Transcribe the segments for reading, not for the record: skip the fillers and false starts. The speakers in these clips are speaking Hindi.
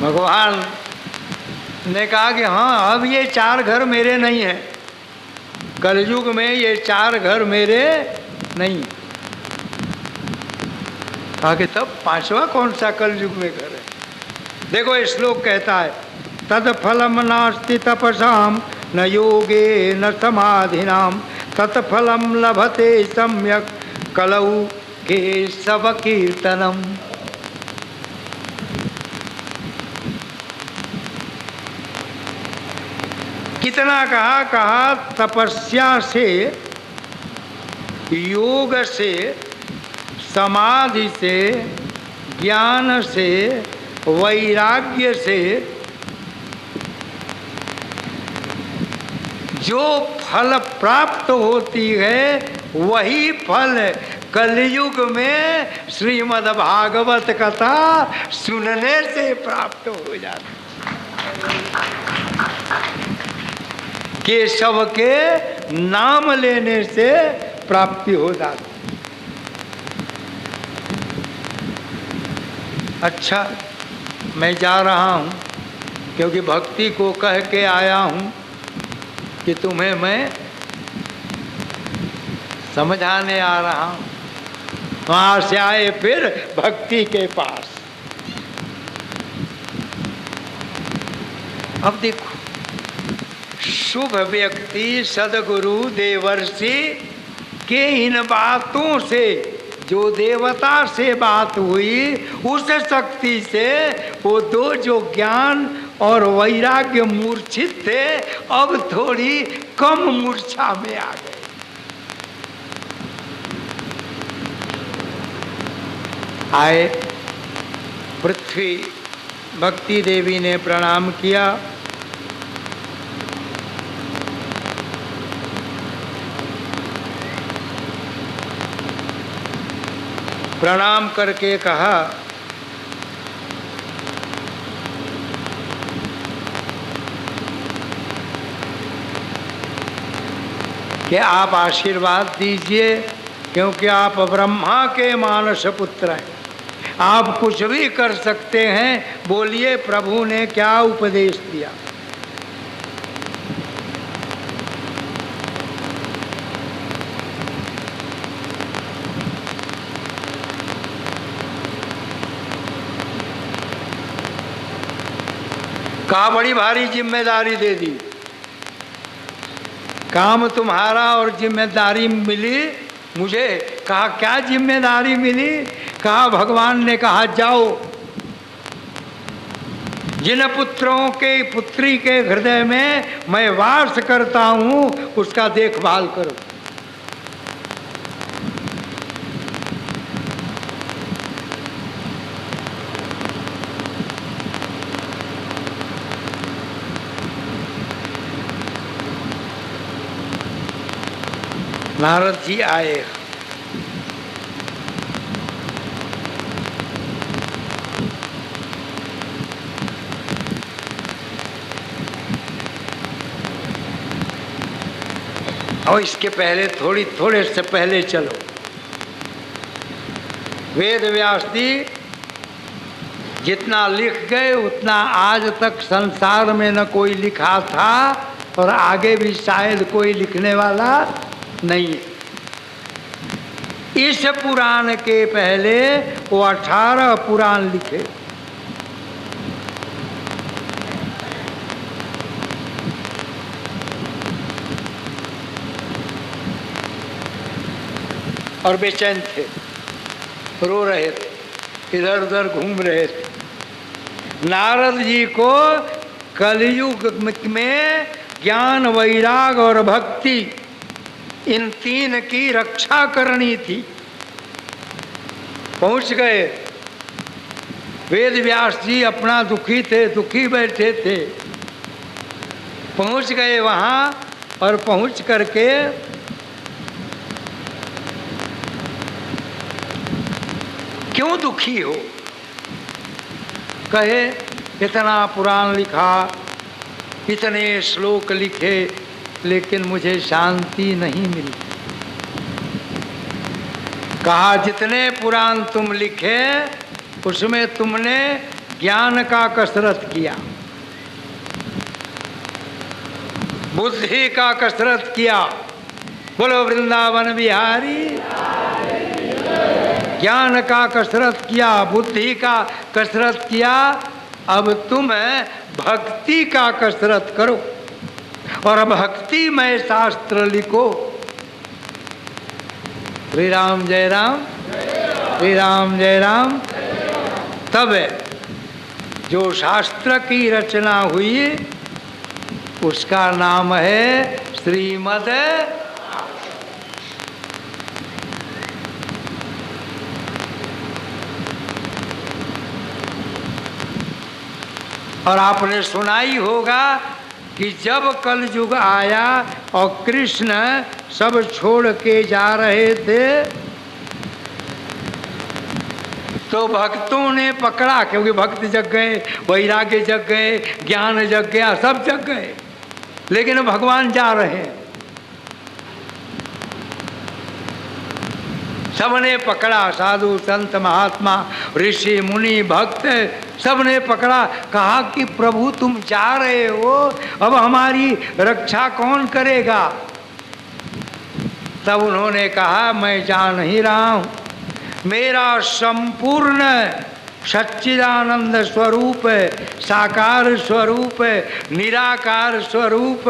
भगवान ने कहा कि हाँ, अब ये 4 घर मेरे नहीं हैं, कलयुग में ये 4 घर मेरे नहीं। कहा कि तब 5वां कौन सा कलयुग में घर है? देखो ये श्लोक कहता है, तद फलम नास्ति तपसाम न योगे न समाधिनाम तत्फलम लभते सम्यक कलौ के सब कीर्तनम। कितना कहा तपस्या से, योग से, समाधि से, ज्ञान से, वैराग्य से जो फल प्राप्त होती है वही फल कलयुग में श्रीमद् भागवत कथा सुनने से प्राप्त हो जाती। केशव के नाम लेने से प्राप्ति हो जाती। अच्छा, मैं जा रहा हूँ क्योंकि भक्ति को कह के आया हूँ कि तुम्हें मैं समझाने आ रहा हूँ। वहाँ से आए फिर भक्ति के पास। अब देखो, शुभ व्यक्ति सदगुरु देवर्षि के इन बातों से, जो देवता से बात हुई उस शक्ति से वो 2 जो ज्ञान और वैराग्य मूर्छित थे अब थोड़ी कम मूर्छा में आ गए। आए पृथ्वी, भक्ति देवी ने प्रणाम किया। प्रणाम करके कहा कि आप आशीर्वाद दीजिए, क्योंकि आप ब्रह्मा के मानस पुत्र हैं, आप कुछ भी कर सकते हैं, बोलिए प्रभु ने क्या उपदेश दिया। कहा बड़ी भारी जिम्मेदारी दे दी, काम तुम्हारा और जिम्मेदारी मिली मुझे। कहा क्या जिम्मेदारी मिली? कहा भगवान ने कहा जाओ, जिन पुत्रों के पुत्री के हृदय में मैं वास करता हूँ उसका देखभाल करो। नारद जी आए। और इसके पहले थोड़े से पहले चलो, वेद व्यास जी जितना लिख गए उतना आज तक संसार में न कोई लिखा था और आगे भी शायद कोई लिखने वाला नहीं है। इस पुराण के पहले वो 18 पुराण लिखे। और बेचैन थे, रो रहे थे, इधर उधर घूम रहे थे। नारद जी को कलयुग में ज्ञान, वैराग और भक्ति इन 3 की रक्षा करनी थी। पहुंच गए। वेद व्यास जी अपना दुखी थे, दुखी बैठे थे, पहुंच गए वहां और पहुंच करके क्यों दुखी हो? कहे इतना पुराण लिखा, इतने श्लोक लिखे, लेकिन मुझे शांति नहीं मिली। कहा जितने पुराण तुम लिखे उसमें तुमने ज्ञान का कसरत किया, बुद्धि का कसरत किया। बोलो वृंदावन बिहारी। ज्ञान का कसरत किया, बुद्धि का कसरत किया। अब तुम भक्ति का कसरत करो और भक्ति में शास्त्र लिखो। श्री राम जय राम, श्री राम जय राम। तब जो शास्त्र की रचना हुई उसका नाम है श्रीमद्। और आपने सुना ही होगा कि जब कलयुग आया और कृष्ण सब छोड़ के जा रहे थे तो भक्तों ने पकड़ा, क्योंकि भक्त जग गए, वैराग्य जग गए, ज्ञान जग गया, सब जग गए, लेकिन भगवान जा रहे हैं। सबने पकड़ा, साधु संत महात्मा ऋषि मुनि भक्त सबने पकड़ा, कहा कि प्रभु तुम जा रहे हो, अब हमारी रक्षा कौन करेगा? तब उन्होंने कहा मैं जा नहीं रहा हूं, मेरा संपूर्ण सच्चिदानंद स्वरूप, साकार स्वरूप, निराकार स्वरूप,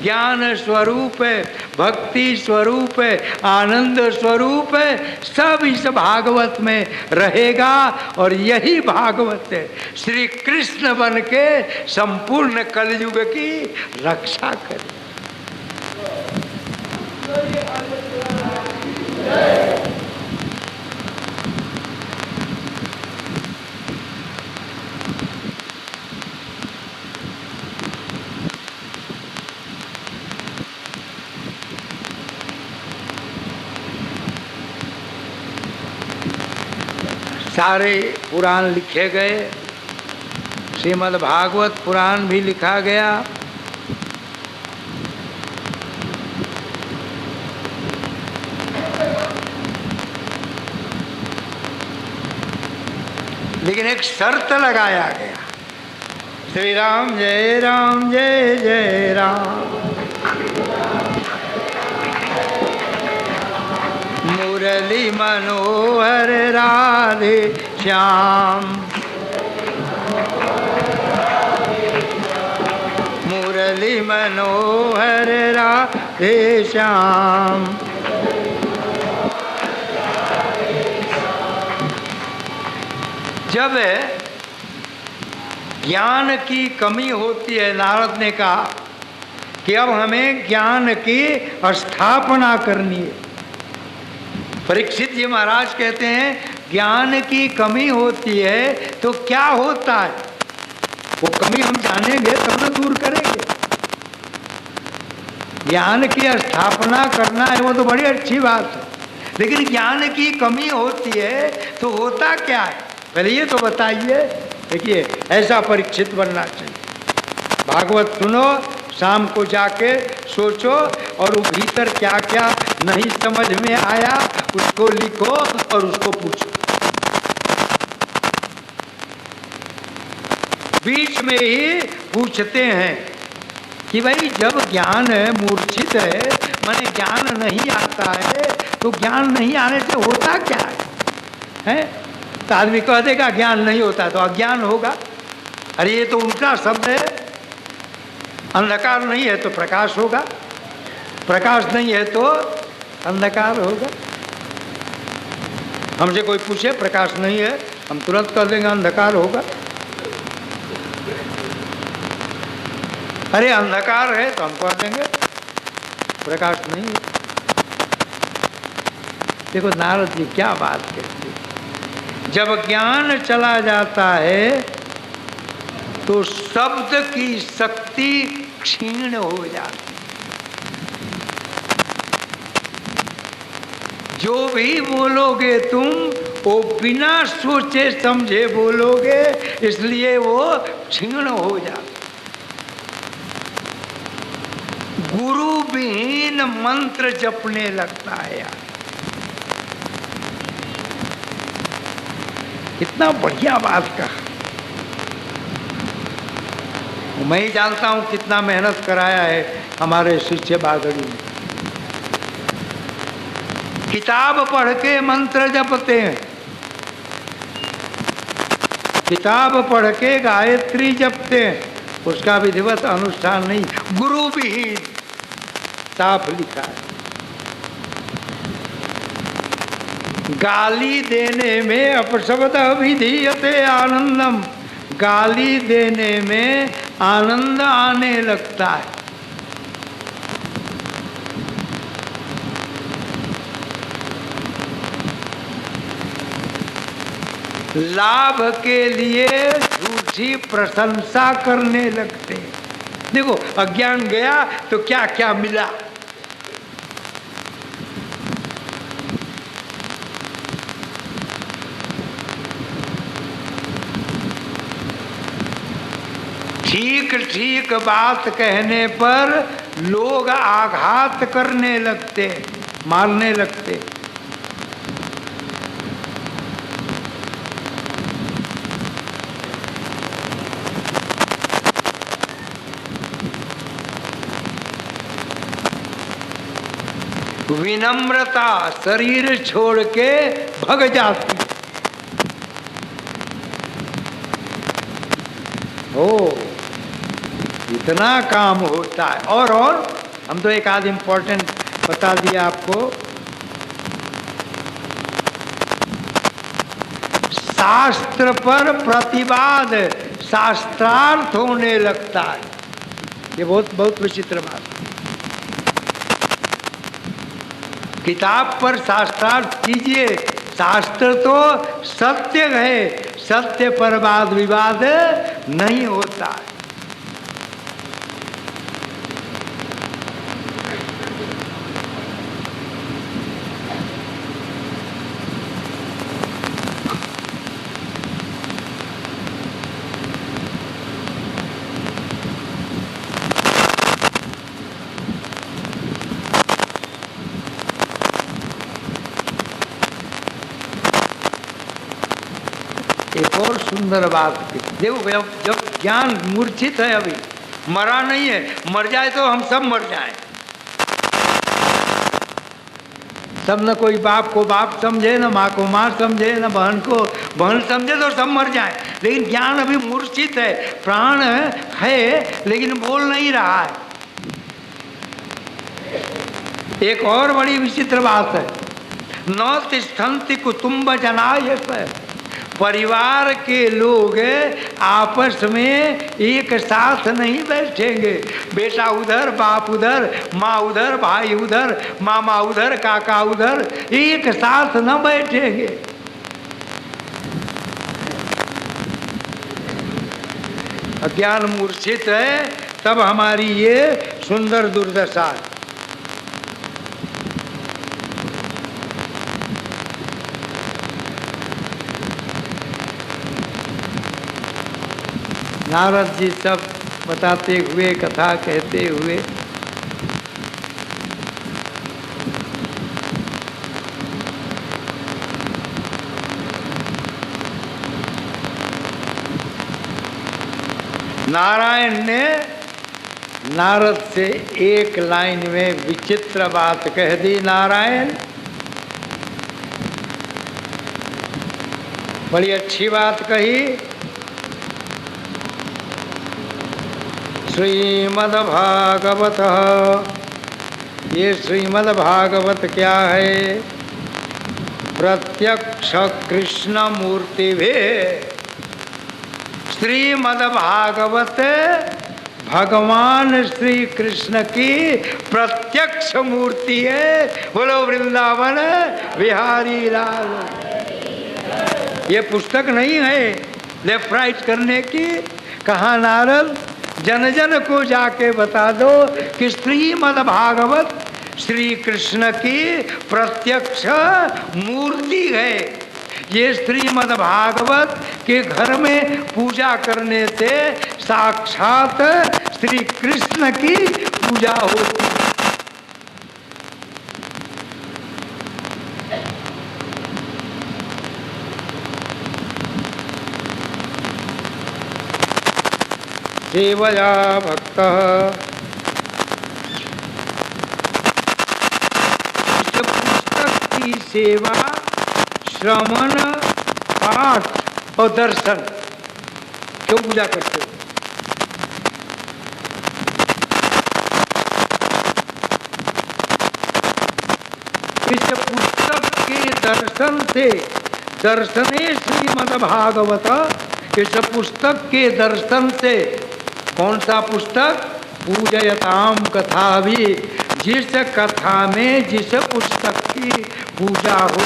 ज्ञान स्वरूप, भक्ति स्वरूप, आनंद स्वरूप सब इस भागवत में रहेगा और यही भागवत श्री कृष्ण बन के संपूर्ण कलयुग की रक्षा करे। सारे पुराण लिखे गए, श्रीमद् भागवत पुराण भी लिखा गया। लेकिन एक शर्त लगाया गया, श्री राम जय जय राम, मुरली मनोहर राधे श्याम, मुरली मनोहर राधे श्याम। जब ज्ञान की कमी होती है, नारद ने कहा कि अब हमें ज्ञान की स्थापना करनी है। परीक्षित जी महाराज कहते हैं ज्ञान की कमी होती है तो क्या होता है? वो कमी हम जानेंगे तब तो दूर करेंगे। ज्ञान की स्थापना करना है वो तो बड़ी अच्छी बात है, लेकिन ज्ञान की कमी होती है तो होता क्या है पहले ये तो बताइए। देखिए ऐसा परीक्षित बनना चाहिए। भागवत सुनो, शाम को जाके सोचो और वो भीतर क्या क्या नहीं समझ में आया उसको लिखो और उसको पूछो। बीच में ही पूछते हैं कि भाई जब ज्ञान मूर्छित है, माने ज्ञान नहीं आता है, तो ज्ञान नहीं आने से होता क्या है? तो आदमी कह देगा ज्ञान नहीं होता तो अज्ञान होगा। अरे ये तो उल्टा शब्द है। अंधकार नहीं है तो प्रकाश होगा, प्रकाश नहीं है तो अंधकार होगा। हमसे कोई पूछे प्रकाश नहीं है, हम तुरंत कह देंगे अंधकार होगा। अरे अंधकार है तो हम कह देंगे प्रकाश नहीं है। देखो नारद जी क्या बात कहते हैं, जब ज्ञान चला जाता है तो शब्द की शक्ति क्षीण हो जाती। जो भी बोलोगे तुम वो बिना सोचे समझे बोलोगे, इसलिए वो क्षीण हो जाता। गुरु विहीन मंत्र जपने लगता है यार। कितना बढ़िया बात कहा। मैं ही जानता हूँ कितना मेहनत कराया है हमारे शिष्य बागड़ी ने। किताब पढ़ के मंत्र जपते हैं, किताब पढ़ के गायत्री जपते हैं, उसका विधिवत अनुष्ठान नहीं, गुरु विहीन, साफ लिखा है। गाली देने में अपशब्द विधीयते आनंदम, गाली देने में आनंद आने लगता है। लाभ के लिए झूठी प्रशंसा करने लगते हैं। देखो अज्ञान गया तो क्या क्या मिला। ठीक ठीक बात कहने पर लोग आघात करने लगते, मारने लगते। विनम्रता शरीर छोड़ के भग जाती। ओ इतना काम होता है। और हम तो एक आध इम्पोर्टेंट बता दिया आपको। शास्त्र पर प्रतिवाद शास्त्रार्थ होने लगता है। ये बहुत बहुत विचित्र बात है। किताब पर शास्त्रार्थ कीजिए, शास्त्र तो सत्य है, सत्य पर वाद विवाद नहीं होता है। एक और सुंदर बात देखो, जब ज्ञान मूर्छित है, अभी मरा नहीं है, मर जाए तो हम सब मर जाएं। सब न कोई बाप को बाप समझे, न माँ को माँ समझे, न बहन को बहन समझे, तो सब मर जाएं। लेकिन ज्ञान अभी मूर्छित है, प्राण है लेकिन बोल नहीं रहा है। एक और बड़ी विचित्र बात है, न तिष्ठन्ति कुटुम्ब जनाय, परिवार के लोग आपस में एक साथ नहीं बैठेंगे। बेटा उधर, बाप उधर, माँ उधर, भाई उधर, मामा उधर, काका उधर, एक साथ न बैठेंगे। अज्ञान मूर्छित है, तब हमारी ये सुंदर दुर्दशा है। नारद जी सब बताते हुए, कथा कहते हुए, नारायण ने नारद से एक लाइन में विचित्र बात कह दी। नारायण बड़ी अच्छी बात कही। श्रीमद्भागवत, ये श्रीमद्भागवत क्या है? प्रत्यक्ष कृष्ण मूर्ति भी। श्रीमद्भागवत भगवान श्री कृष्ण की प्रत्यक्ष मूर्ति है। बोलो वृंदावन बिहारी लाल। ये पुस्तक नहीं है लेफ्ट राइट करने की। कहा नारद, जन जन को जाके बता दो कि श्रीमद्भागवत श्री कृष्ण की प्रत्यक्ष मूर्ति है। ये श्रीमद्भागवत के घर में पूजा करने से साक्षात श्री कृष्ण की पूजा होती है। सेवया भक्तः। इस पुस्तक की सेवा, श्रवण, पाठ और दर्शन क्यों पूजा करते हो? इस पुस्तक के दर्शन से, दर्शने श्रीमद्भागवत, इस पुस्तक के दर्शन से, कौन सा पुस्तक? पूजयताम कथा भी, जिस कथा में जिस पुस्तक की पूजा हो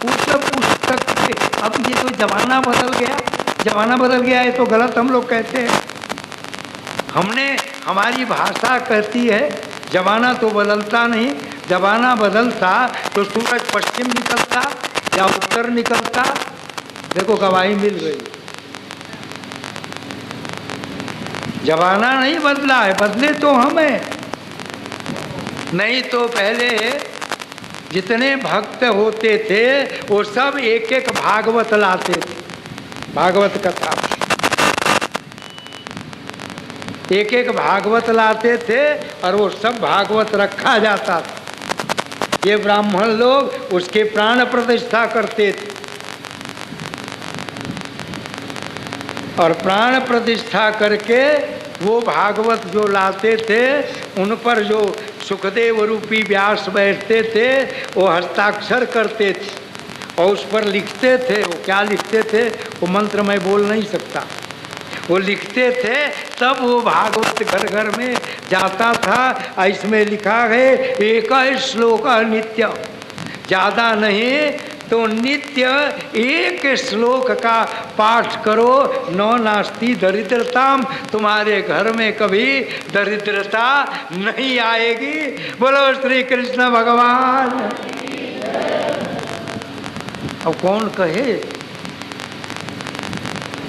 उस पुस्तक के। अब ये तो जमाना बदल गया, जमाना बदल गया है तो गलत हम लोग कहते हैं। हमारी भाषा कहती है जमाना तो बदलता नहीं, जमाना बदलता तो सूरज पश्चिम निकलता या उत्तर निकलता। देखो गवाही मिल गई। जमाना नहीं बदला है, बदले तो हम हैं। नहीं तो पहले जितने भक्त होते थे वो सब एक एक भागवत लाते थे, भागवत कथा एक एक भागवत लाते थे और वो सब भागवत रखा जाता था। ये ब्राह्मण लोग उसके प्राण प्रतिष्ठा करते थे और प्राण प्रतिष्ठा करके वो भागवत जो लाते थे उन पर जो सुखदेव रूपी व्यास बैठते थे वो हस्ताक्षर करते थे और उस पर लिखते थे। वो क्या लिखते थे वो मंत्र मैं बोल नहीं सकता, वो लिखते थे। तब वो भागवत घर घर में जाता था। इसमें लिखा है एक श्लोक नित्य, ज़्यादा नहीं तो नित्य एक श्लोक का पाठ करो। नो नास्ति दरिद्रताम, तुम्हारे घर में कभी दरिद्रता नहीं आएगी। बोलो श्री कृष्ण भगवान। अब कौन कहे?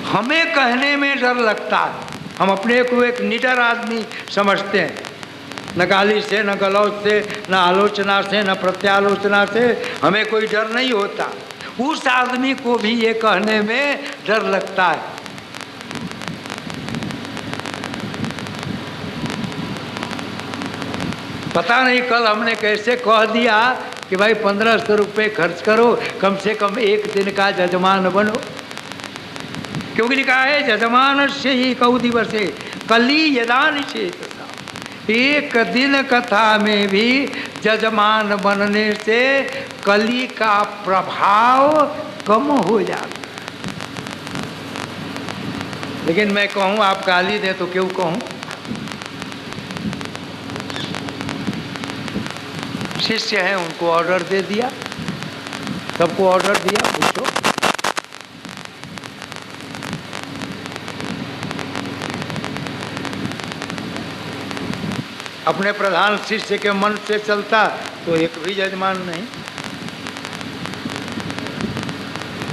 हमें कहने में डर लगता है। हम अपने को एक निडर आदमी समझते हैं। न गाली से, न गलौज से, न आलोचना से, न प्रत्यालोचना से हमें कोई डर नहीं होता। उस आदमी को भी ये कहने में डर लगता है। पता नहीं कल हमने कैसे कह दिया कि भाई 1500 रुपये खर्च करो, कम से कम एक दिन का जजमान बनो। क्योंकि लिखा है जजमान से ही कऊ दिवसे कली यदा निषेध। एक दिन कथा में भी जजमान बनने से कली का प्रभाव कम हो जाता। लेकिन मैं कहूँ आप गाली दें तो क्यों कहूँ? शिष्य हैं उनको ऑर्डर दे दिया, सबको ऑर्डर दिया। पूछो अपने प्रधान शिष्य के मन से चलता तो एक भी जजमान नहीं,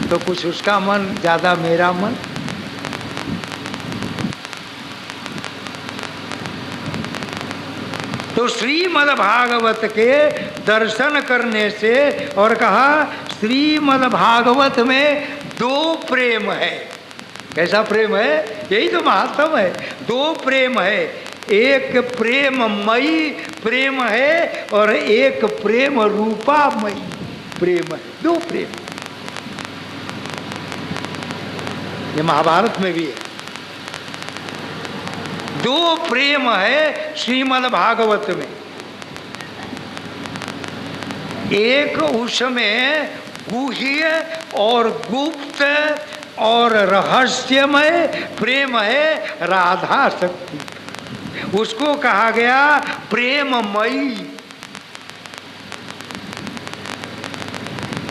तो कुछ उसका मन ज्यादा मेरा मन। तो श्रीमद्भागवत के दर्शन करने से, और कहा श्रीमद्भागवत में दो प्रेम है। कैसा प्रेम है? यही तो महात्म है। दो प्रेम है, एक प्रेममयी प्रेम है और एक प्रेम रूपामयी प्रेम है। दो प्रेम, ये महाभारत में भी है। दो प्रेम है श्रीमद् भागवत में। एक उसमें गुह्य और गुप्त और रहस्यमय प्रेम है राधा शक्ति, उसको कहा गया प्रेममयी।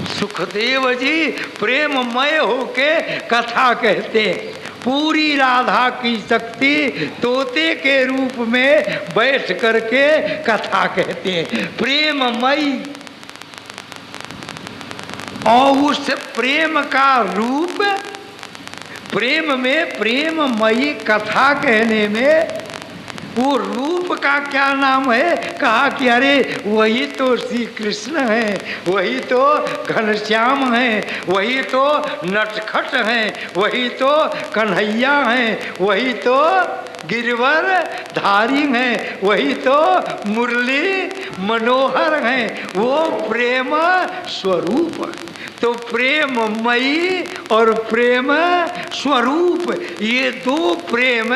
सुखदेव जी प्रेममय होके कथा कहते हैं। पूरी राधा की शक्ति तोते के रूप में बैठ करके कथा कहते हैं, प्रेममयी। और उस प्रेम का रूप, प्रेम में प्रेममयी कथा कहने में वो रूप का क्या नाम है? कहा कि अरे वही तो श्री कृष्ण है, वही तो घनश्याम है, वही तो नटखट हैं, वही तो कन्हैया हैं, वही तो गिरवर धारी हैं, वही तो मुरली मनोहर हैं, वो प्रेम स्वरूप। तो प्रेममयी और प्रेम स्वरूप, ये दो प्रेम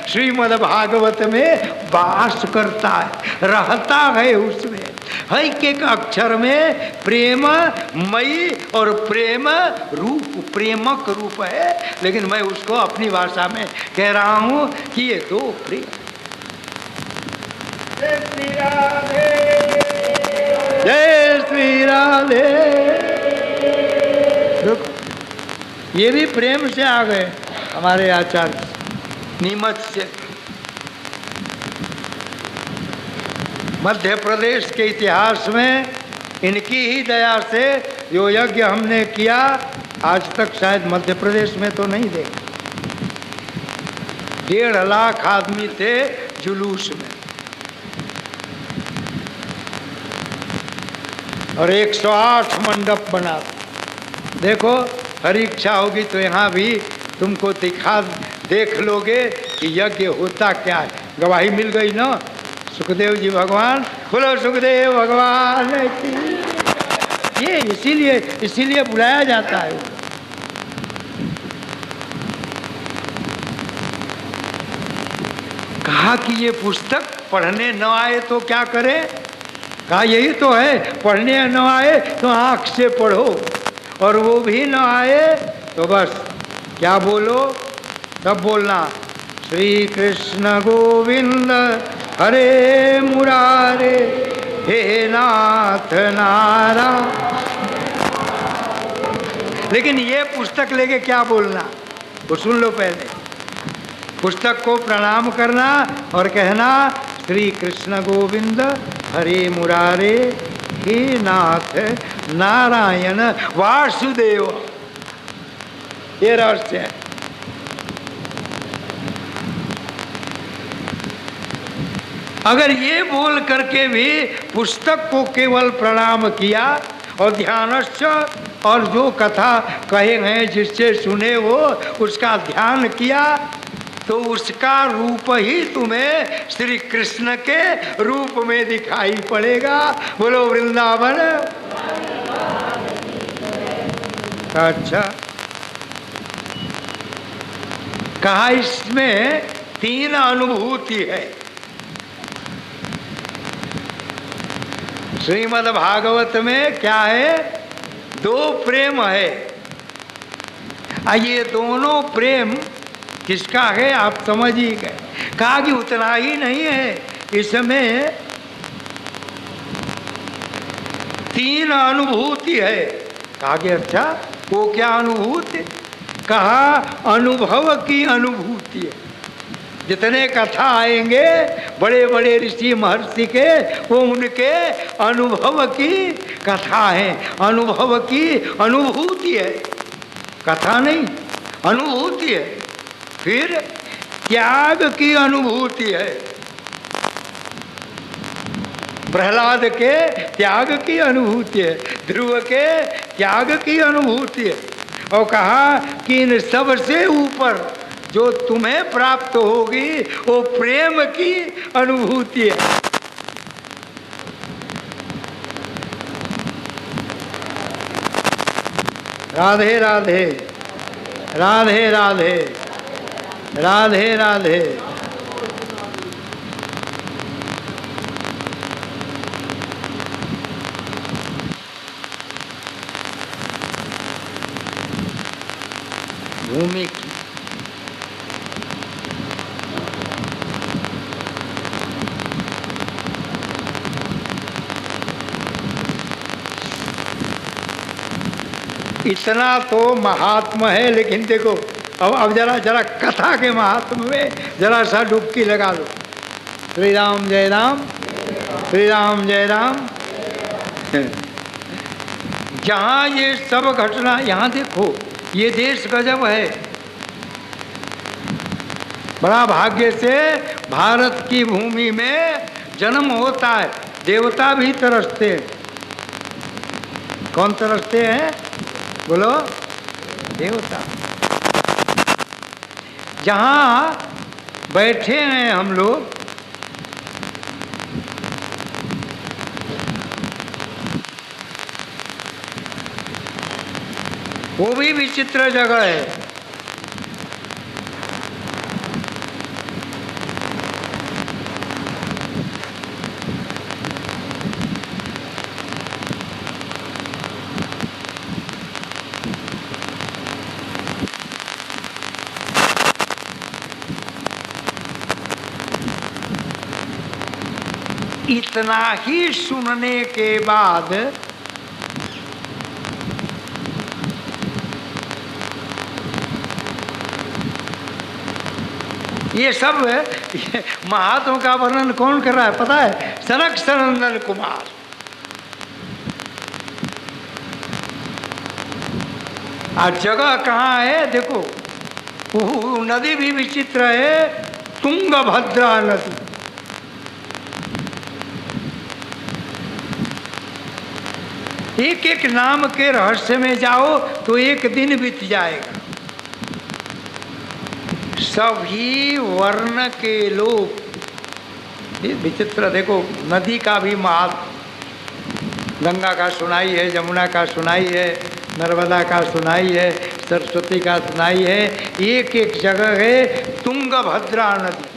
श्रीमद् भागवत में वास करता है, रहता है उसमें। एक एक अक्षर में प्रेम मई और प्रेम रूप, प्रेमक रूप है, लेकिन मैं उसको अपनी भाषा में कह रहा हूं कि ये दो प्रेम। जय श्री राधे, जय श्री राधे। ये भी प्रेम से आ गए हमारे आचार्य नीमच से। मध्य प्रदेश के इतिहास में इनकी ही दया से जो यज्ञ हमने किया, आज तक शायद मध्य प्रदेश में तो नहीं देखा। 1.5 लाख आदमी थे जुलूस में और 108 मंडप बना। देखो, हर इच्छा होगी तो यहाँ भी तुमको देख लोगे कि यज्ञ होता क्या है। गवाही मिल गई ना सुखदेव जी भगवान, बोलो सुखदेव भगवान की। ये इसीलिए बुलाया जाता है। कहा कि ये पुस्तक पढ़ने न आए तो क्या करें? कहा यही तो है, पढ़ने न आए तो आँख से पढ़ो, और वो भी न आए तो बस क्या बोलो, तब बोलना श्री कृष्ण गोविंद हरे मुरारे, हे नाथ नारायण। लेकिन ये पुस्तक लेके क्या बोलना, वो सुन लो पहले। पुस्तक को प्रणाम करना और कहना श्री कृष्ण गोविंद हरे मुरारे, हे नाथ नारायण वासुदेव। ये रहस्य है। अगर ये बोल करके भी पुस्तक को केवल प्रणाम किया और ध्यानस्य, और जो कथा कहे हैं जिससे सुने वो उसका ध्यान किया, तो उसका रूप ही तुम्हें श्री कृष्ण के रूप में दिखाई पड़ेगा। बोलो वृंदावन। अच्छा, कहा इसमें 3 अनुभूति है। श्रीमद् भागवत में क्या है? 2 प्रेम है। ये दोनों प्रेम किसका है आप समझ ही गए। कहा कि उतना ही नहीं है, इसमें 3 अनुभूति है। कहा कि अच्छा वो क्या अनुभूति? कहा अनुभव की अनुभूति है। जितने कथा आएंगे बड़े बड़े ऋषि महर्षि के, वो उनके अनुभव की कथा है, अनुभव की अनुभूति है, कथा नहीं, अनुभूति है। फिर त्याग की अनुभूति है, प्रहलाद के त्याग की अनुभूति है, ध्रुव के त्याग की अनुभूति है। और कहा कि इन सब से ऊपर जो तुम्हें प्राप्त होगी वो प्रेम की अनुभूति है। राधे राधे, राधे राधे, राधे राधे। भूमि की इतना तो महात्मा है, लेकिन देखो अब जरा कथा के महात्मा में जरा सा डुबकी लगा दो। श्री राम जय राम, श्री राम जय राम। जहाँ ये सब घटना, यहाँ देखो ये देश गजब है। बड़ा भाग्य से भारत की भूमि में जन्म होता है। देवता भी तरसते हैं। कौन तरसते हैं? बोलो, देवता। जहाँ बैठे हैं हम लोग, वो भी विचित्र जगह है। इतना ही सुनने के बाद ये सब महात्मा का वर्णन कौन कर रहा है पता है? सनक सनंदन कुमार। आज जगह कहाँ है देखो, वो नदी भी विचित्र है, तुंगभद्रा नदी। एक एक नाम के रहस्य में जाओ तो एक दिन बीत जाएगा। सभी वर्ण के लोग, विचित्र देखो, नदी का भी महात्म, गंगा का सुनाई है, जमुना का सुनाई है, नर्मदा का सुनाई है, सरस्वती का सुनाई है, एक एक जगह है तुंगभद्रा नदी।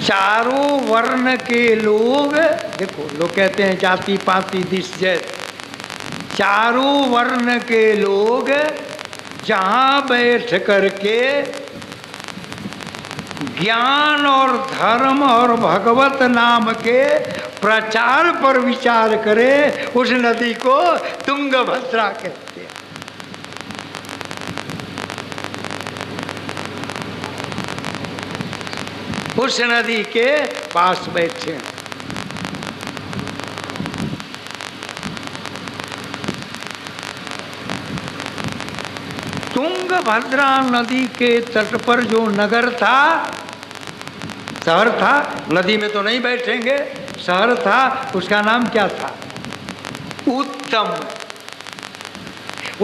चारों वर्ण के लोग, देखो लोग कहते हैं जाति पाति दिस जैत, चारों वर्ण के लोग जहाँ बैठ करके ज्ञान और धर्म और भगवत नाम के प्रचार पर विचार करे, उस नदी को तुंगभद्रा कहते हैं। उस नदी के पास बैठे हैं। तुंगभद्रा नदी के तट पर जो नगर था, शहर था, नदी में तो नहीं बैठेंगे, शहर था, उसका नाम क्या था? उत्तम।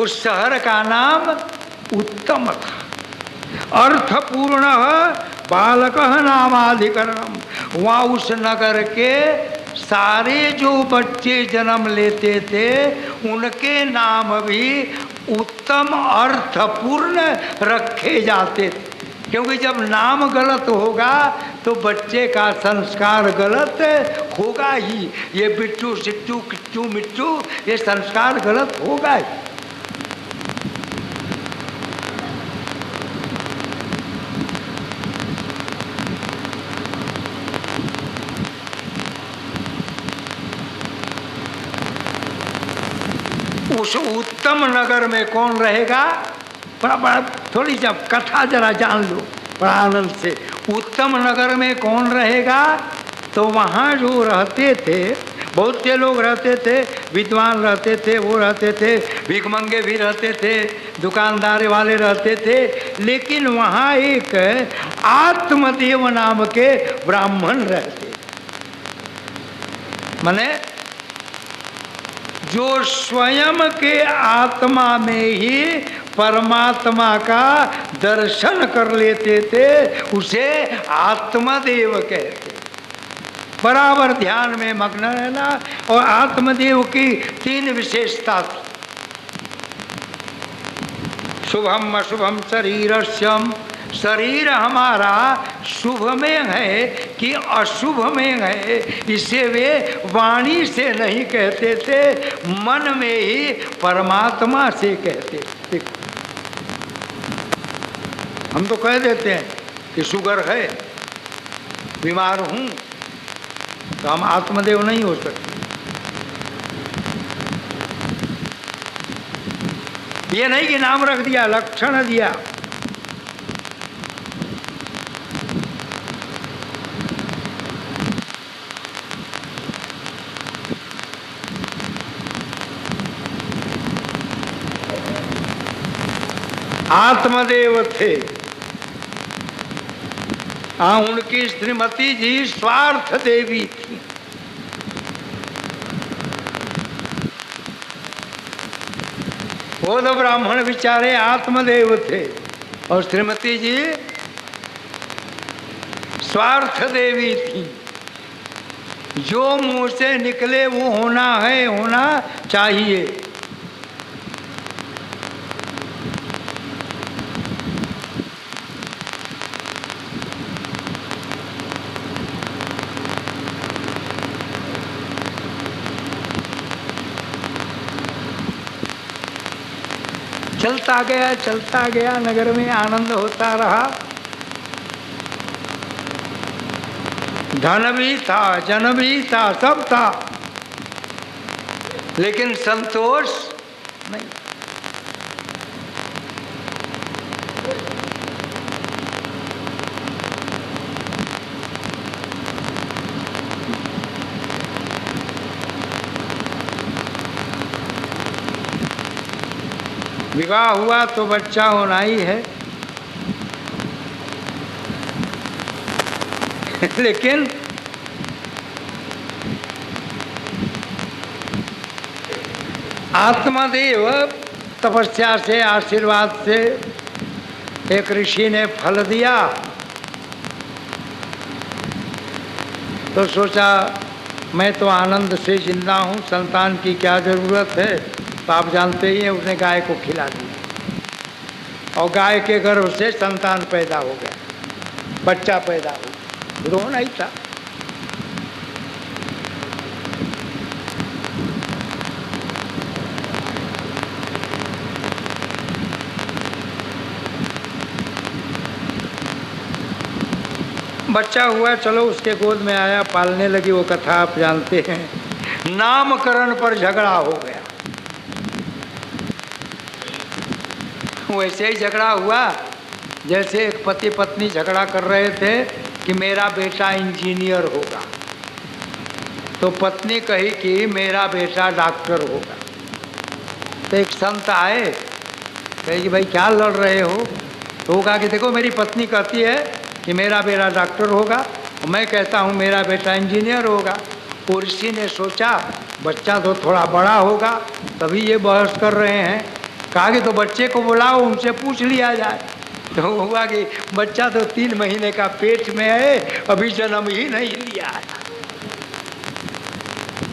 उस शहर का नाम उत्तम था। अर्थपूर्ण बालक नामाधिकरणम। वहाँ उस नगर के सारे जो बच्चे जन्म लेते थे उनके नाम भी उत्तम अर्थपूर्ण रखे जाते थे, क्योंकि जब नाम गलत होगा तो बच्चे का संस्कार गलत होगा ही। ये बिट्टू सिट्टू किट्टू मिट्टू, ये संस्कार गलत होगा ही। उस उत्तम नगर में कौन रहेगा? बड़ा थोड़ी सी कथा जरा जान लो बड़ा आनंद से। उत्तम नगर में कौन रहेगा? तो वहाँ जो रहते थे, बहुत से लोग रहते थे, विद्वान रहते थे, वो रहते थे, भिखमंगे भी रहते थे, दुकानदार वाले रहते थे, लेकिन वहाँ एक आत्मदेव नाम के ब्राह्मण रहते, माने जो स्वयं के आत्मा में ही परमात्मा का दर्शन कर लेते थे, उसे आत्मदेव कहते। बराबर ध्यान में मग्न रहना। और आत्मदेव की 3 विशेषता थी। शुभम अशुभम शरीरस्यम, शरीर हमारा शुभ में है कि अशुभ में है, इसे वे वाणी से नहीं कहते थे, मन में ही परमात्मा से कहते थे। हम तो कह देते हैं कि शुगर है, बीमार हूँ, तो हम आत्मदेव नहीं हो सकते। ये नहीं कि नाम रख दिया, लक्षण दिया। आत्मदेव थे। उनकी श्रीमती जी स्वार्थ देवी थी। वो तो ब्राह्मण बेचारे आत्मदेव थे और श्रीमती जी स्वार्थ देवी थी। जो मुंह से निकले वो होना है, होना चाहिए। चलता गया, नगर में आनंद होता रहा। धन भी था, जन भी था, सब था, लेकिन संतोष नहीं। विवाह हुआ तो बच्चा होना ही है, लेकिन आत्मदेव तपस्या से, आशीर्वाद से एक ऋषि ने फल दिया तो सोचा मैं तो आनंद से जिंदा हूँ, संतान की क्या ज़रूरत है। तो आप जानते ही हैं, उसने गाय को खिला दिया और गाय के गर्भ से संतान पैदा हो गया, बच्चा पैदा हो गया। रोना ही था। बच्चा हुआ, चलो उसके गोद में आया, पालने लगी। वो कथा आप जानते हैं। नामकरण पर झगड़ा हो गया। वैसे ही झगड़ा हुआ जैसे एक पति पत्नी झगड़ा कर रहे थे कि मेरा बेटा इंजीनियर होगा, तो पत्नी कही कि मेरा बेटा डॉक्टर होगा। तो एक संत आए, कहे कि भाई क्या लड़ रहे हो? तो वो कहा कि देखो मेरी पत्नी कहती है कि मेरा बेटा डॉक्टर होगा और मैं कहता हूँ मेरा बेटा इंजीनियर होगा। और ऋषि ने सोचा बच्चा तो थोड़ा बड़ा होगा, तभी ये बहस कर रहे हैं। कहा कि तो बच्चे को बुलाओ, उनसे पूछ लिया जाए। तो हुआ कि बच्चा तो 3 महीने का पेट में है, अभी जन्म ही नहीं लिया है।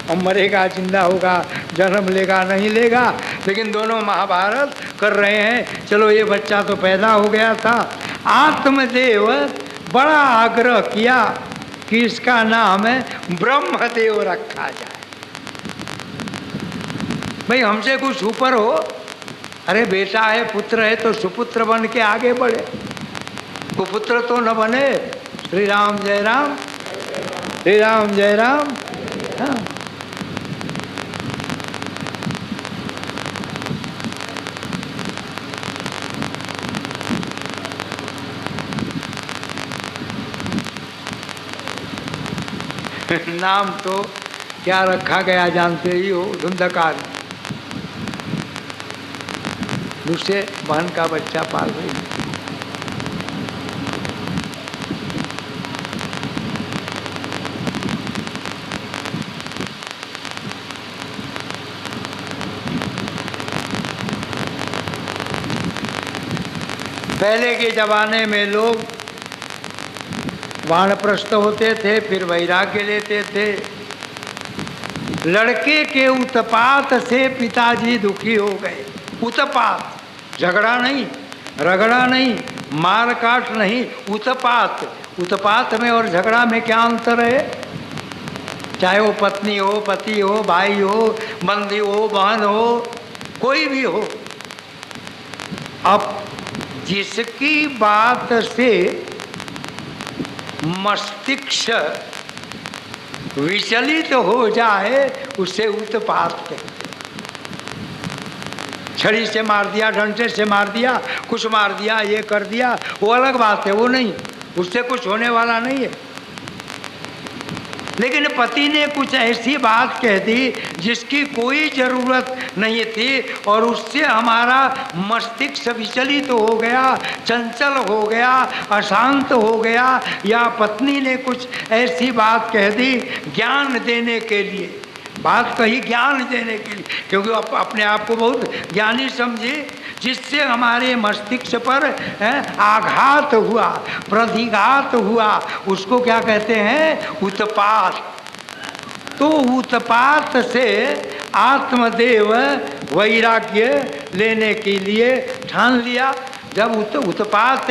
अब मरेगा, जिंदा होगा, जन्म लेगा नहीं लेगा, लेकिन दोनों महाभारत कर रहे हैं। चलो ये बच्चा तो पैदा हो गया था। आत्मदेव बड़ा आग्रह किया कि इसका नाम है ब्रह्मदेव रखा जाए। भाई हमसे कुछ ऊपर हो, अरे बेटा है, पुत्र है तो सुपुत्र बन के आगे बढ़े, कुपुत्र तो न बने। श्री राम जय राम, श्री राम जय राम। हाँ। नाम तो क्या रखा गया जानते ही हो, धुंधकार। दूसरे बहन का बच्चा पाल रही। पहले के जमाने में लोग वानप्रस्थ होते थे, फिर वैराग्य लेते थे। लड़के के उत्पात से पिताजी दुखी हो गए। उत्पात, झगड़ा नहीं, रगड़ा नहीं, मार काट नहीं, उत्पात। उत्पात में और झगड़ा में क्या अंतर है? चाहे वो पत्नी हो, पति हो, भाई हो, बंदी हो, बहन हो, कोई भी हो। अब जिसकी बात से मस्तिष्क विचलित हो जाए उसे उत्पात कहते हैं। छड़ी से मार दिया, डंडे से मार दिया, कुछ मार दिया, ये कर दिया, वो अलग बात है, वो नहीं, उससे कुछ होने वाला नहीं है। लेकिन पति ने कुछ ऐसी बात कह दी जिसकी कोई ज़रूरत नहीं थी और उससे हमारा मस्तिष्क विचलित हो गया, चंचल हो गया, अशांत हो गया। या पत्नी ने कुछ ऐसी बात कह दी ज्ञान देने के लिए, बात कही ज्ञान देने के लिए, क्योंकि अपने आप को बहुत ज्ञानी समझे, जिससे हमारे मस्तिष्क पर आघात हुआ, प्रतिघात हुआ, उसको क्या कहते हैं? उत्पात। तो उत्पात से आत्मदेव वैराग्य लेने के लिए ठान लिया। जब उत्पात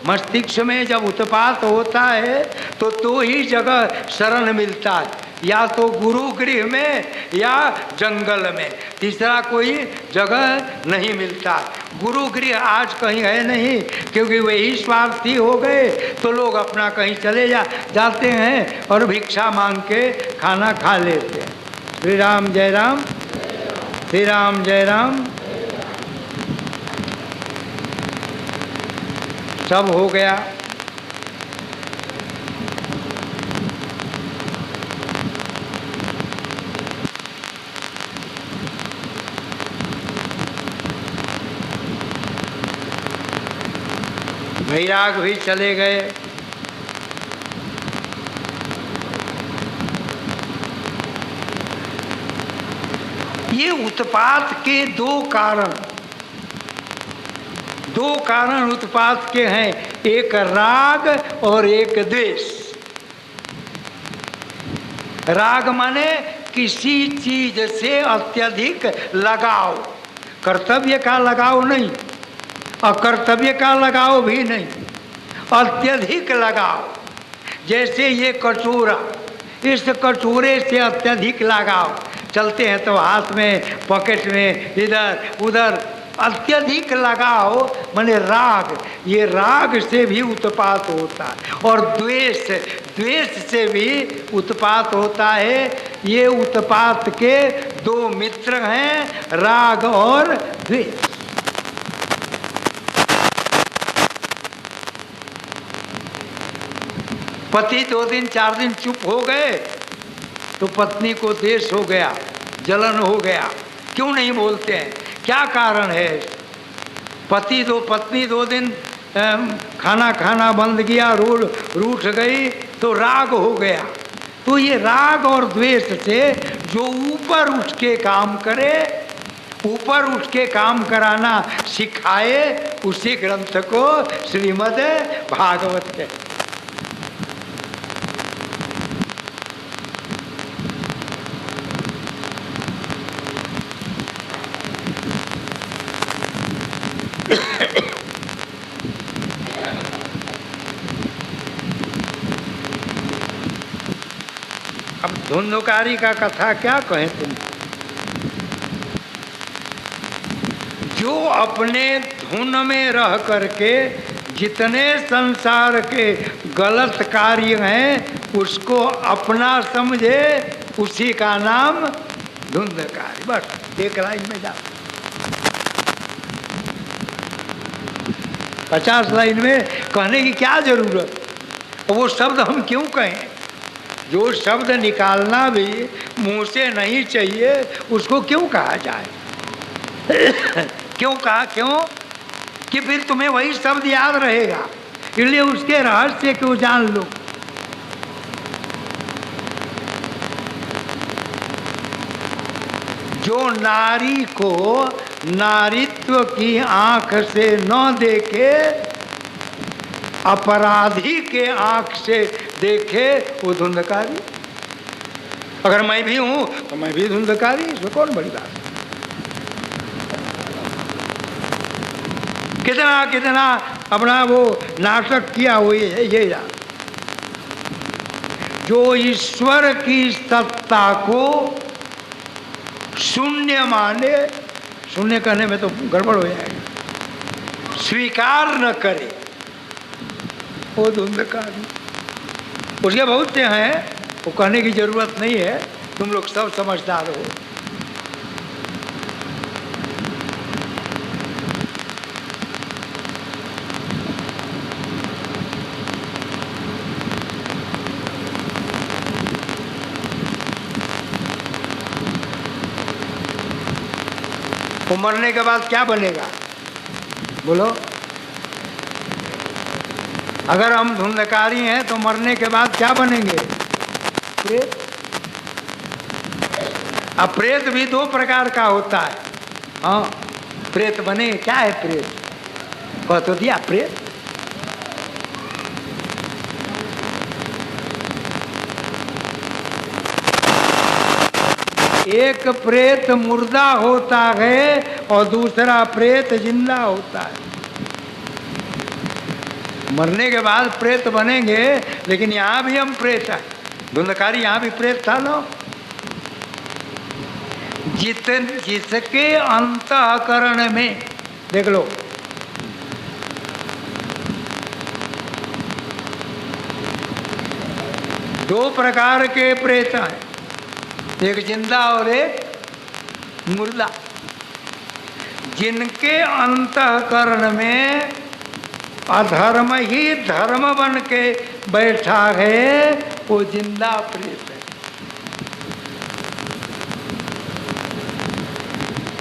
मस्तिष्क में जब उत्पात होता है तो ही जगह शरण मिलता है, या तो गुरु गृह में या जंगल में, तीसरा कोई जगह नहीं मिलता। गुरु गृह आज कहीं है नहीं, क्योंकि वही स्वार्थी हो गए तो लोग अपना कहीं चले जाते हैं और भिक्षा मांग के खाना खा लेते हैं। श्री राम जय राम, श्री राम जय राम। सब हो गया। वैराग भी चले गए। ये उत्पात के दो कारण उत्पात के हैं, एक राग और एक द्वेष। राग माने किसी चीज से अत्यधिक लगाव, कर्तव्य का लगाव नहीं, अकर्तव्य का लगाव भी नहीं, अत्यधिक लगाव। जैसे ये कटोरा, इस कटोरे से अत्यधिक लगाव, चलते हैं तो हाथ में, पॉकेट में, इधर उधर अत्यधिक लगाव माने राग। ये राग से भी उत्पात होता है, और द्वेष से भी उत्पात होता है। ये उत्पात के दो मित्र हैं, राग और द्वेष। पति 2 दिन 4 दिन चुप हो गए तो पत्नी को द्वेष हो गया, जलन हो गया। क्यों नहीं बोलते हैं? क्या कारण है? पत्नी 2 दिन खाना बंद किया, रूठ गई तो राग हो गया। तो ये राग और द्वेष से जो ऊपर उठ के काम करे, ऊपर उठ के काम कराना सिखाए, उसी ग्रंथ को श्रीमद् भागवत है। अब धुंधकारी का कथा क्या कहें तुम, जो अपने धुन में रह करके जितने संसार के गलत कार्य हैं उसको अपना समझे, उसी का नाम धुंधकारी। बस एक लाइन में जा, 50 लाइन में कहने की क्या जरूरत? वो शब्द हम क्यों कहें? जो शब्द निकालना भी मुंह से नहीं चाहिए उसको क्यों कहा जाए? क्यों कहा? क्यों कि फिर तुम्हें वही शब्द याद रहेगा, इसलिए उसके रहस्य क्यों जान लो। जो नारी को नारीत्व की आंख से न देखे, अपराधी के आंख से देखे, वो धुंधकारी। अगर मैं भी हूं तो मैं भी धुंधकारी, इसमें कौन बड़ी बात है? कितना अपना वो नाटक किया, वो ये जो ईश्वर की सत्ता को शून्य माने, शून्य कहने में तो गड़बड़ हो जाएगा, स्वीकार न करे, वो धुंधकारी। उसके बहुत से हैं, वो कहने की जरूरत नहीं है, तुम लोग सब समझदार हो। वो मरने के बाद क्या बनेगा बोलो? अगर हम धुंधकारी हैं तो मरने के बाद क्या बनेंगे? अब प्रेत भी दो प्रकार का होता है। हाँ, प्रेत बने, क्या है प्रेत? कह तो दिया प्रेत। एक प्रेत मुर्दा होता है और दूसरा प्रेत जिंदा होता है। मरने के बाद प्रेत बनेंगे, लेकिन यहाँ भी हम प्रेत है। धुंधकारी यहाँ भी प्रेत था लो। जिसके अंतःकरण में, देख लो, दो प्रकार के प्रेत हैं, एक जिंदा और एक मुर्दा। जिनके अंतःकरण में अधर्म ही धर्म बन के बैठा है, वो जिंदा प्रेत है।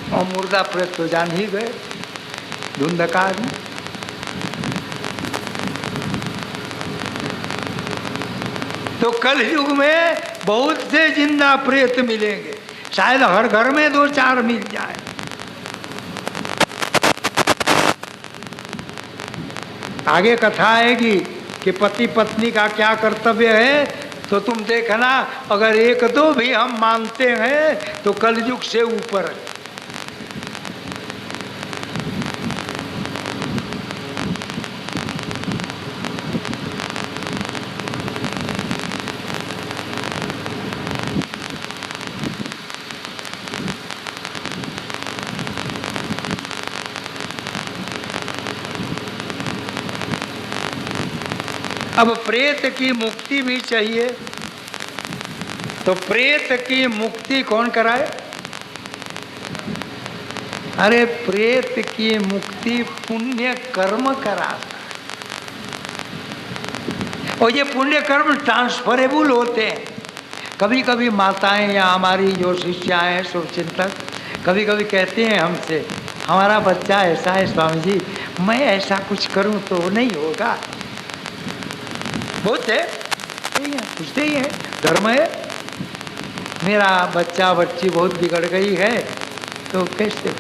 और मुर्दा प्रेत तो जान ही गए, धुंधकारी। तो कल युग में बहुत से जिंदा प्रेत मिलेंगे, शायद हर घर में 2-4 मिल जाए। आगे कथा आएगी कि पति पत्नी का क्या कर्तव्य है, तो तुम देखना, अगर 1-2 भी हम मानते हैं तो कलयुग से ऊपर है। अब प्रेत की मुक्ति भी चाहिए, तो प्रेत की मुक्ति कौन कराए? अरे प्रेत की मुक्ति पुण्य कर्म कराता। और ये पुण्य कर्म ट्रांसफरेबल होते हैं। कभी कभी माताएं या हमारी जो शिष्याएं हैं, शुभचिंतक, कभी कभी कहते हैं हमसे, हमारा बच्चा ऐसा है स्वामी जी, मैं ऐसा कुछ करूं तो नहीं होगा। बहुत है, पूछते ही है, धर्म है। मेरा बच्चा बच्ची बहुत बिगड़ गई है तो कैसे?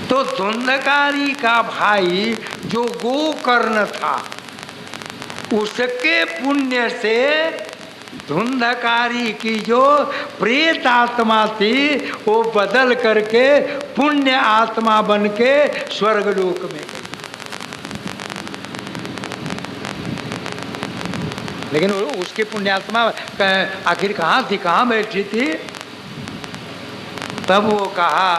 तो धुंधकारी का भाई जो गोकर्ण था, उसके पुण्य से धुंधकारी की जो प्रेत आत्मा थी, वो बदल करके पुण्य आत्मा बन के स्वर्गलोक में गई। लेकिन उसकी पुण्यात्मा आखिर कहाँ थी, कहाँ बैठी थी? तब वो कहा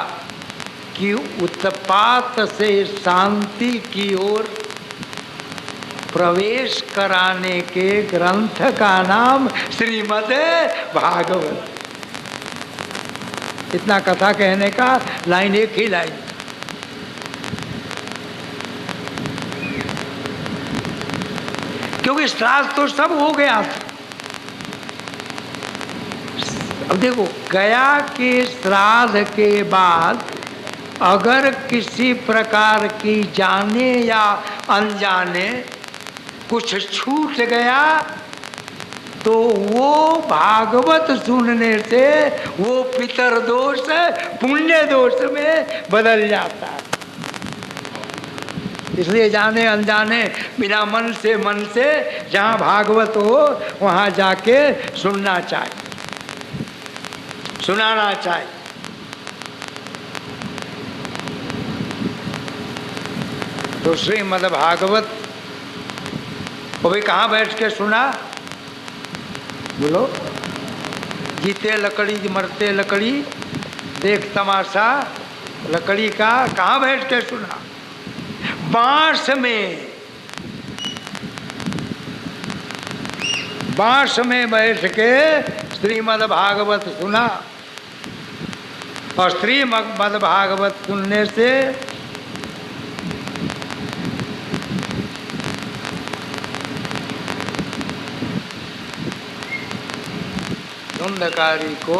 कि उत्पात से शांति की ओर प्रवेश कराने के ग्रंथ का नाम श्रीमद् भागवत। इतना कथा कहने का लाइन, एक ही लाइन। क्योंकि श्राद्ध तो सब हो गया था। अब देखो, गया के श्राद्ध के बाद अगर किसी प्रकार की जाने या अनजाने कुछ छूट गया, तो वो भागवत सुनने से वो पितर दोष पुण्य दोष में बदल जाता है। इसलिए जाने अनजाने, बिना मन से जहाँ भागवत हो वहाँ जाके सुनना चाहिए, सुनाना चाहिए। तो श्रीमद् भागवत वो भी कहाँ बैठ के सुना? बोलो, जीते लकड़ी मरते लकड़ी, देख तमाशा लकड़ी का। कहाँ बैठ के सुना? बांस में बैठ के श्रीमद् भागवत सुना। और श्रीमद् भागवत सुनने से धुंधकारी को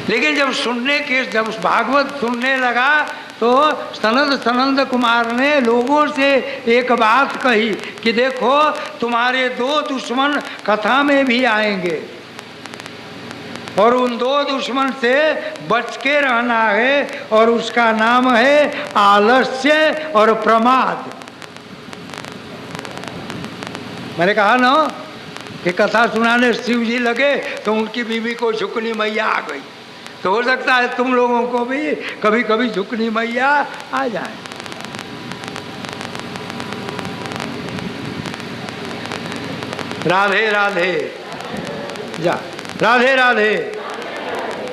लेकिन जब भागवत सुनने लगा तो सनद सनंद कुमार ने लोगों से एक बात कही कि देखो तुम्हारे दो दुश्मन कथा में भी आएंगे और उन दो दुश्मन से बच के रहना है और उसका नाम है आलस्य और प्रमाद। मैंने कहा ना कि कथा सुनाने शिव जी लगे तो उनकी बीवी को झुकनी मैया आ गई, तो हो सकता है तुम लोगों को भी कभी कभी झुकनी मैया आ जाए। राधे राधे जा, राधे राधे।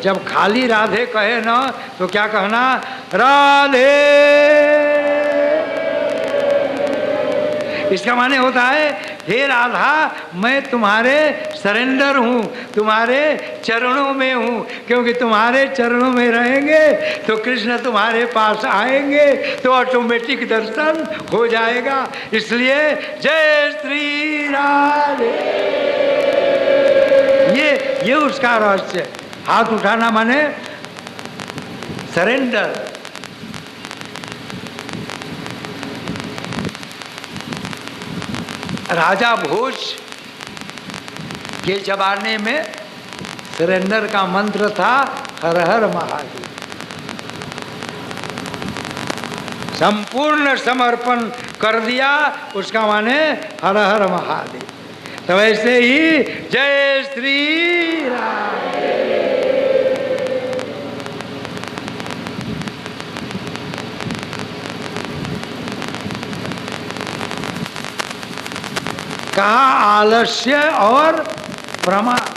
जब खाली राधे कहे ना तो क्या कहना, राधे। इसका माने होता है हे राधा मैं तुम्हारे सरेंडर हूँ, तुम्हारे चरणों में हूँ, क्योंकि तुम्हारे चरणों में रहेंगे तो कृष्ण तुम्हारे पास आएंगे तो ऑटोमेटिक दर्शन हो जाएगा। इसलिए जय श्री राधे, ये उसका रहस्य। हाथ उठाना माने सरेंडर। राजा भोज के जमाने में सरेंडर का मंत्र था हर हर महादेव। संपूर्ण समर्पण कर दिया, उसका माने हर हर महादेव। तो वैसे ही जय श्री राम। कहा आलस्य और प्रमाद।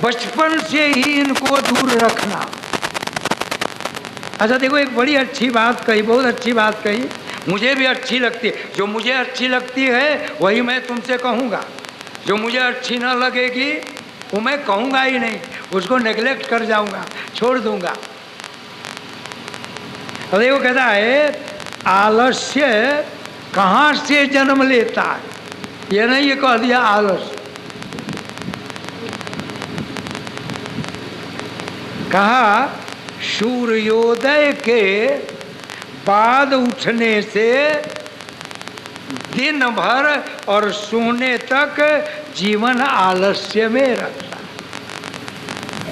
बचपन से ही इनको दूर रखना। अच्छा देखो, एक बड़ी अच्छी बात कही, बहुत अच्छी बात कही, मुझे भी अच्छी लगती है। जो मुझे अच्छी लगती है वही मैं तुमसे कहूँगा, जो मुझे अच्छी ना लगेगी वो मैं कहूँगा ही नहीं, उसको नेग्लेक्ट कर जाऊँगा, छोड़ दूँगा। तो देखो कहता है आलस्य कहाँ से जन्म लेता है, ये नहीं ये कह दिया आलस्य। कहा सूर्योदय के बाद उठने से दिन भर और सोने तक जीवन आलस्य में रहता है।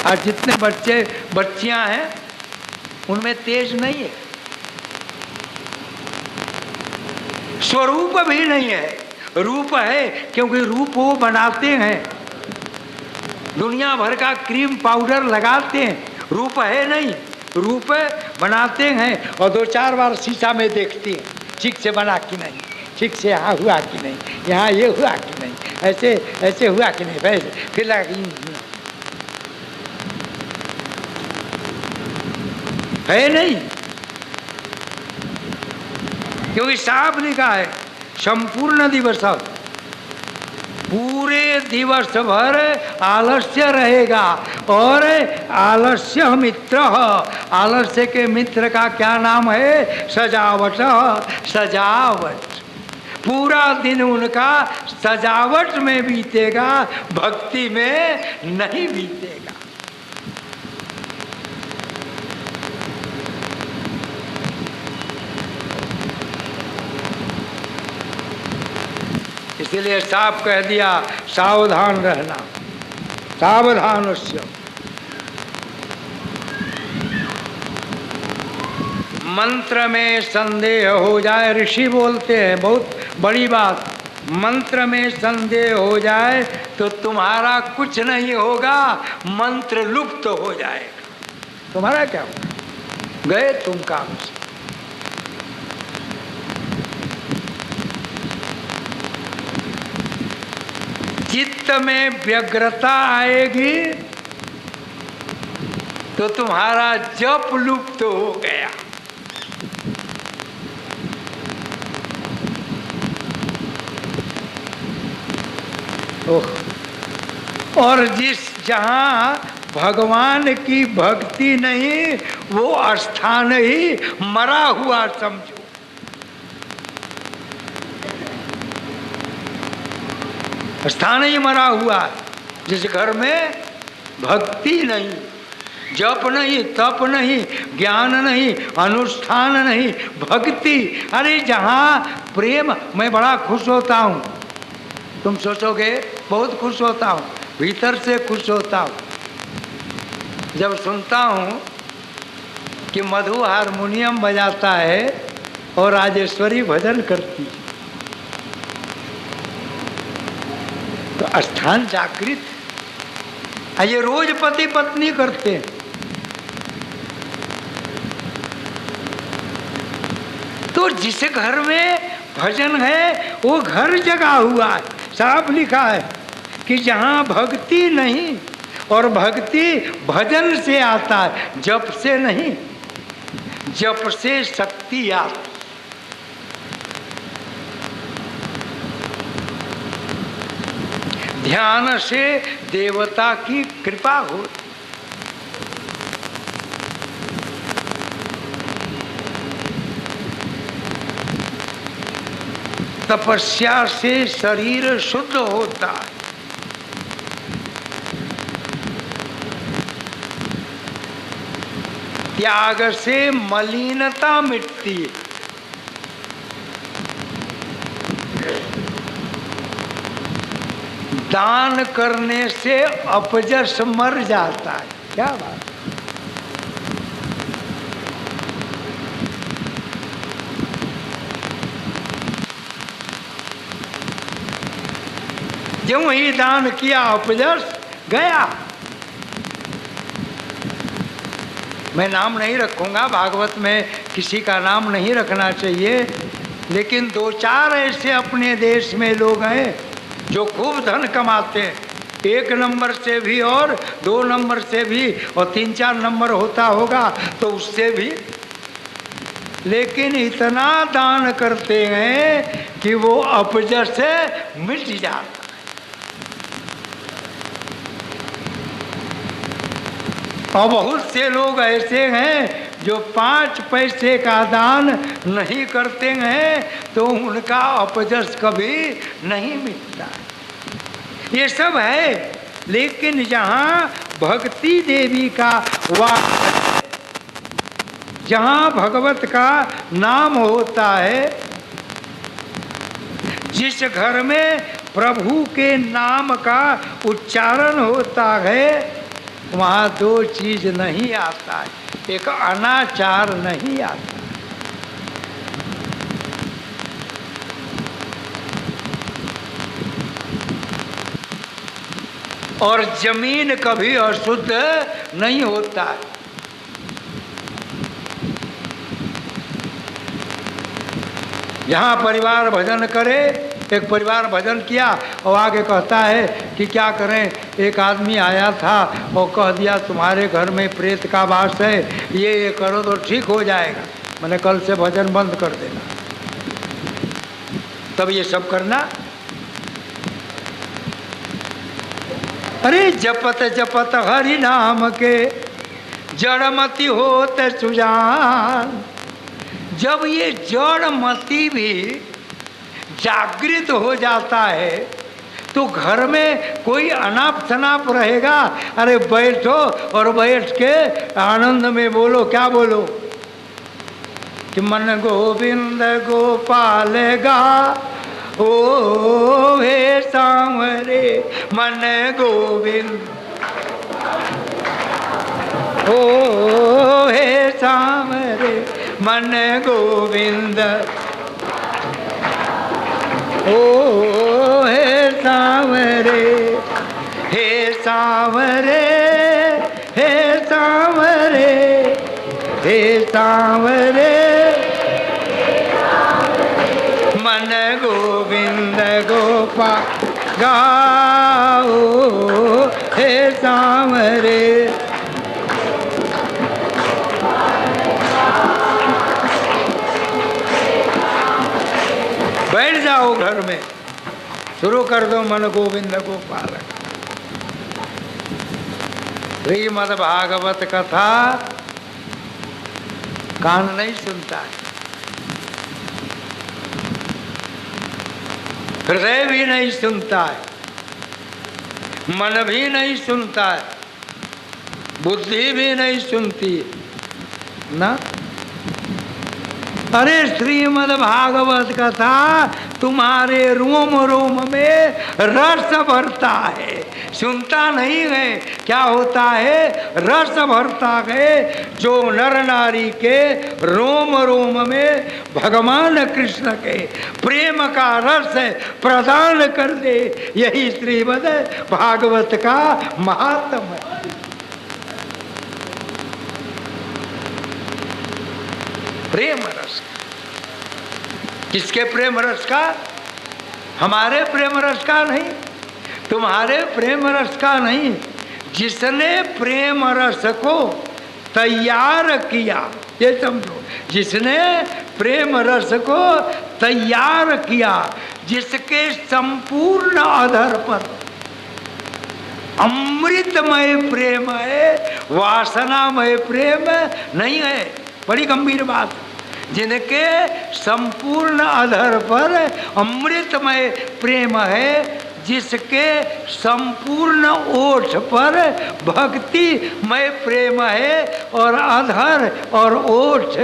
और जितने बच्चे बच्चियां हैं उनमें तेज नहीं है, स्वरूप भी नहीं है, रूप है, क्योंकि रूप वो बनाते हैं, दुनिया भर का क्रीम पाउडर लगाते हैं, रूप है नहीं, रूप बनाते हैं और दो चार बार शीशा में देखते हैं ठीक से बना कि नहीं, ठीक से यहाँ हुआ कि नहीं, यहाँ ये हुआ कि नहीं, ऐसे ऐसे हुआ कि नहीं, वैसे फिर लगा है नहीं, क्योंकि साफ लिखा है संपूर्ण दिवस, पूरे दिवस भर आलस्य रहेगा। और आलस्य मित्र, आलस्य के मित्र का क्या नाम है, सजावट। सजावट, पूरा दिन उनका सजावट में बीतेगा, भक्ति में नहीं बीतेगा। इसीलिए साफ कह दिया सावधान रहना, सावधानस्य। मंत्र में संदेह हो जाए, ऋषि बोलते हैं बहुत बड़ी बात, मंत्र में संदेह हो जाए तो तुम्हारा कुछ नहीं होगा, मंत्र लुप्त हो जाएगा। तुम्हारा क्या होगा, गए तुम काम से। चित्त में व्यग्रता आएगी तो तुम्हारा जप लुप्त हो गया। और जहां भगवान की भक्ति नहीं, वो स्थान ही मरा हुआ समझो। स्थान ही मरा हुआ, जिस घर में भक्ति नहीं, जप नहीं, तप नहीं, ज्ञान नहीं, अनुष्ठान नहीं, भक्ति। अरे जहाँ प्रेम, मैं बड़ा खुश होता हूँ, तुम सोचोगे बहुत खुश होता हूँ, भीतर से खुश होता हूँ जब सुनता हूँ कि मधु हारमोनियम बजाता है और राजेश्वरी भजन करती है, तो स्थान जागृत। ये रोज पति पत्नी करते हैं। तो जिस घर में भजन है वो घर जगा हुआ है। साफ लिखा है कि जहाँ भक्ति नहीं, और भक्ति भजन से आता है, जप से नहीं। जप से शक्ति आती, ध्यान से देवता की कृपा हो। तपस्या से शरीर शुद्ध होता है। त्याग से मलिनता मिटती है। दान करने से अपजस मर जाता है। क्या बात। जो ही दान किया अपजस गया। मैं नाम नहीं रखूंगा, भागवत में किसी का नाम नहीं रखना चाहिए, लेकिन दो चार ऐसे अपने देश में लोग हैं जो खूब धन कमाते हैं, 1 नंबर से भी और 2 नंबर से भी और 3-4 नंबर होता होगा तो उससे भी, लेकिन इतना दान करते हैं कि वो अपजस से मिट जाता। और बहुत से लोग ऐसे हैं जो 5 पैसे का दान नहीं करते हैं तो उनका अपजस कभी नहीं मिटता। ये सब है, लेकिन जहाँ भक्ति देवी का वास, जहाँ भगवत का नाम होता है, जिस घर में प्रभु के नाम का उच्चारण होता है, वहाँ 2 चीज नहीं आता है। एक अनाचार नहीं आता, और जमीन कभी अशुद्ध नहीं होता है। यहाँ परिवार भजन करे, एक परिवार भजन किया और आगे कहता है कि क्या करें, एक आदमी आया था और कह दिया तुम्हारे घर में प्रेत का वास है, ये करो तो ठीक हो जाएगा, मैंने कल से भजन बंद कर देना। तब ये सब करना। अरे जपत जपत हरि नाम के जड़मति होते सुजान। जब ये जड़मति भी जागृत हो जाता है तो घर में कोई अनाप शनाप रहेगा। अरे बैठो और बैठ के आनंद में बोलो। क्या बोलो कि मन गोविंद गोपाल गा, ओ हे सांवरे मन गोविंद, ओ हे सांवरे मन गोविंद, ओ हे सांवरे, हे सांवरे, हे सांवरे, हे सांवरे मन गोविंद गोपाल गाओ, हे सांवरे। बैठ जाओ घर में, शुरू कर दो मन गोविंद गोपाल। श्रीमद् भागवत कथा कान नहीं सुनता है, हृदय भी नहीं सुनता है, मन भी नहीं सुनता है, बुद्धि भी नहीं सुनती ना। अरे श्रीमद् भागवत कथा तुम्हारे रोम रोम में रस भरता है, सुनता नहीं है। क्या होता है? रस भरता है, जो नर नारी के रोम रोम में भगवान कृष्ण के प्रेम का रस प्रदान कर दे। यही श्रीमद् भागवत का महात्म है। प्रेम रस। किसके प्रेम रस का? हमारे प्रेम रस का नहीं, तुम्हारे प्रेम रस का नहीं। जिसने प्रेम रस को तैयार किया, ये समझो, जिसने प्रेम रस को तैयार किया, जिसके संपूर्ण आधार पर अमृतमय प्रेम है, वासनामय प्रेम नहीं है। बड़ी गंभीर बात। जिनके संपूर्ण आधार पर अमृतमय प्रेम है, जिसके संपूर्ण ओठ पर भक्तिमय प्रेम है, और आधार और ओठ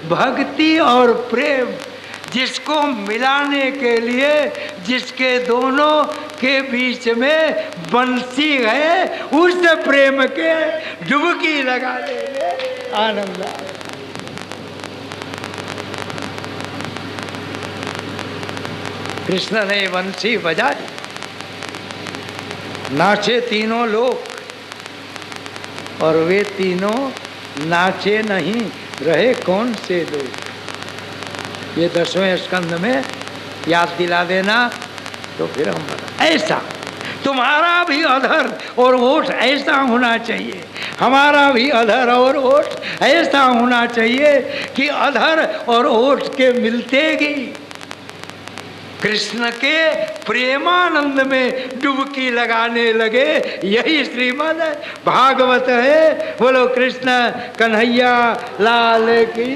भक्ति और प्रेम जिसको मिलाने के लिए, जिसके दोनों के बीच में बंसी है, उस प्रेम के डुबकी लगा देंगे, आनंद आए। कृष्ण ने बंसी बजाई, नाचे तीनों लोग, और वे तीनों नाचे नहीं रहे कौन से लोग। ये 10वें स्कंद में याद दिला देना तो फिर हम बता। ऐसा तुम्हारा भी अधर और ओठ ऐसा होना चाहिए, हमारा भी अधर और ओठ ऐसा होना चाहिए कि अधर और ओठ के मिलते ही कृष्ण के प्रेमानंद में डुबकी लगाने लगे। यही श्रीमद् भागवत है। बोलो कृष्ण कन्हैया लाल की।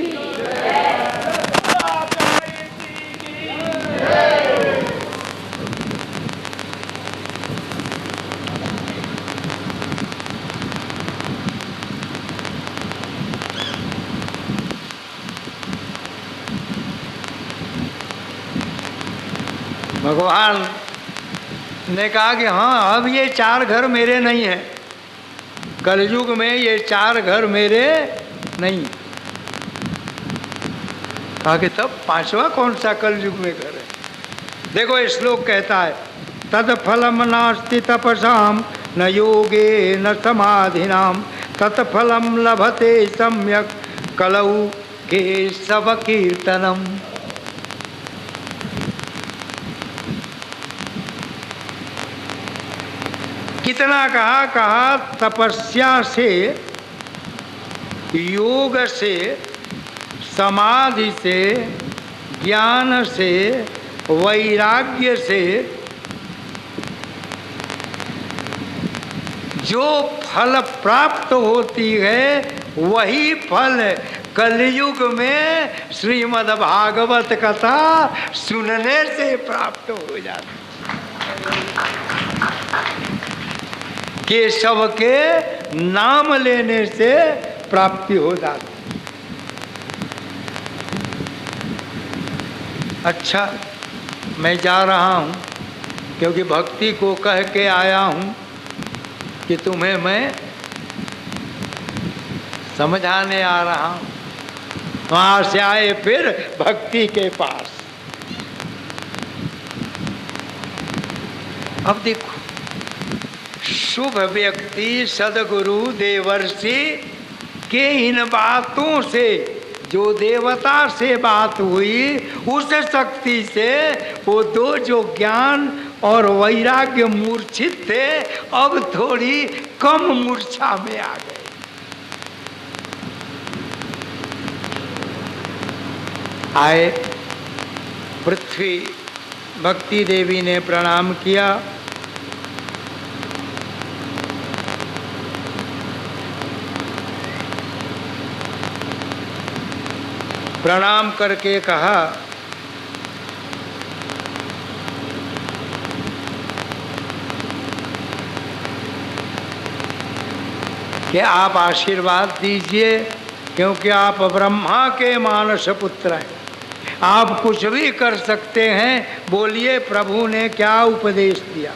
भगवान ने कहा कि हाँ, अब ये 4 घर मेरे नहीं हैं, कलयुग में ये 4 घर मेरे नहीं। कहा कि तब 5वां कौन सा कलयुग में घर है? देखो ये श्लोक कहता है, तद फलम नास्ति तपसाम न योगे न समाधिनाम तत्फलम लभते सम्यक कलौ के सब कीर्तनम। कितना कहा तपस्या से, योग से, समाधि से, ज्ञान से, वैराग्य से जो फल प्राप्त होती है, वही फल कलयुग में श्रीमद् भागवत कथा सुनने से प्राप्त हो जाती। केशव के नाम लेने से प्राप्ति हो जाती। अच्छा, मैं जा रहा हूँ क्योंकि भक्ति को कह के आया हूँ कि तुम्हें मैं समझाने आ रहा हूँ। वहाँ से आए फिर भक्ति के पास। अब देखो, शुभ व्यक्ति सदगुरु देवर्षि के इन बातों से, जो देवता से बात हुई, उस शक्ति से वो 2 जो ज्ञान और वैराग्य मूर्छित थे, अब थोड़ी कम मूर्छा में आ गए। आए, पृथ्वी भक्ति देवी ने प्रणाम किया। प्रणाम करके कहा, कि आप आशीर्वाद दीजिए, क्योंकि आप ब्रह्मा के मानस पुत्र हैं, आप कुछ भी कर सकते हैं। बोलिए प्रभु ने क्या उपदेश दिया।